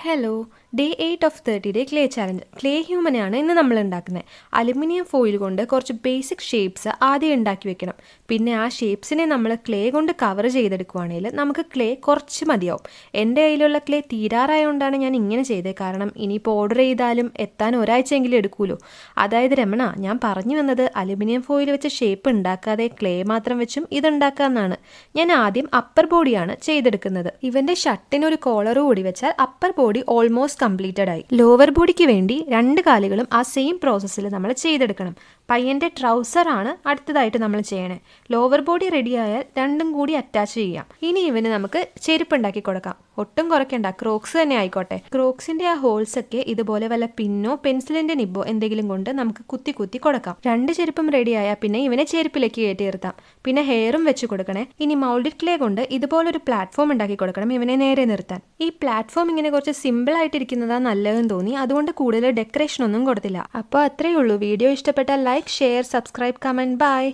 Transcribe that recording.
Hello day 8 of 30 clay challenge. Clay ഹ്യൂമനെയാണ് ഇന്ന് നമ്മൾ ഉണ്ടാക്കുന്നത്. അലുമിനിയം ഫോയിൽ കൊണ്ട് കുറച്ച് ബേസിക് ഷേപ്സ് ആദ്യം ഉണ്ടാക്കി വെക്കണം. പിന്നെ ആ ഷേപ്സിനെ നമ്മൾ ക്ലേ കൊണ്ട് കവർ ചെയ്തെടുക്കുവാണെങ്കിൽ നമുക്ക് ക്ലേ കുറച്ച് മതിയാവും. എൻ്റെ കയ്യിലുള്ള ക്ലേ തീരാറായതുകൊണ്ടാണ് ഞാൻ ഇങ്ങനെ ചെയ്തത്. കാരണം ഇനിയിപ്പോൾ ഓർഡർ ചെയ്താലും എത്താൻ ഒരാഴ്ചയെങ്കിലും എടുക്കുമല്ലോ. അതായത് രമണ, ഞാൻ പറഞ്ഞു വന്നത് അലുമിനിയം ഫോയിൽ വെച്ച് ഷേപ്പ് ഉണ്ടാക്കാതെ ക്ലേ മാത്രം വെച്ചും ഇതുണ്ടാക്കാമെന്നാണ്. ഞാൻ ആദ്യം അപ്പർ ബോഡിയാണ് ചെയ്തെടുക്കുന്നത്. ഇവൻ്റെ ഷർട്ടിനൊരു കോളർ കൂടി വെച്ചാൽ അപ്പർ ബോഡി ഓൾമോസ്റ്റ് കംപ്ലീറ്റഡ് ആയി. ലോവർ ബോഡിക്ക് വേണ്ടി രണ്ട് കാലുകളും ആ സെയിം പ്രോസസ്സിൽ നമ്മൾ ചെയ്തെടുക്കണം. പയ്യൻ്റെ ട്രൗസർ ആണ് അടുത്തതായിട്ട് നമ്മൾ ചെയ്യണേ. ലോവർ ബോഡി റെഡി ആയാൽ രണ്ടും കൂടി അറ്റാച്ച് ചെയ്യാം. ഇനി ഇവന് നമുക്ക് ചെരുപ്പ് ഉണ്ടാക്കി കൊടുക്കാം. ഒട്ടും കുറയ്ക്കണ്ട, ക്രോക്സ് തന്നെ ആയിക്കോട്ടെ. ക്രോക്സിന്റെ ആ ഹോൾസ് ഒക്കെ ഇതുപോലെ വല്ല പിന്നോ പെൻസിലിന്റെ നിബോ എന്തെങ്കിലും കൊണ്ട് നമുക്ക് കുത്തി കുത്തി കൊടുക്കാം. രണ്ട് ചെരുപ്പും റെഡി ആയാൽ പിന്നെ ഇവനെ ചെരുപ്പിലേക്ക് കയറ്റി നിർത്താം. പിന്നെ ഹെയറും വെച്ച് കൊടുക്കണേ. ഇനി മൗൾഡഡ് ക്ലേ കൊണ്ട് ഇതുപോലൊരു പ്ലാറ്റ്ഫോം ഉണ്ടാക്കി കൊടുക്കണം ഇവനെ നേരെ നിർത്താൻ. ഈ പ്ലാറ്റ്ഫോം ഇങ്ങനെ കുറച്ച് സിമ്പിൾ ആയിട്ടിരിക്കുന്നതാ നല്ലതെന്ന് തോന്നി. അതുകൊണ്ട് കൂടുതൽ ഡെക്കറേഷൻ ഒന്നും കൊടുത്തില്ല. അപ്പോൾ അത്രയേ ഉള്ളൂ. വീഡിയോ ഇഷ്ടപ്പെട്ടാൽ like, share, subscribe, comment. By.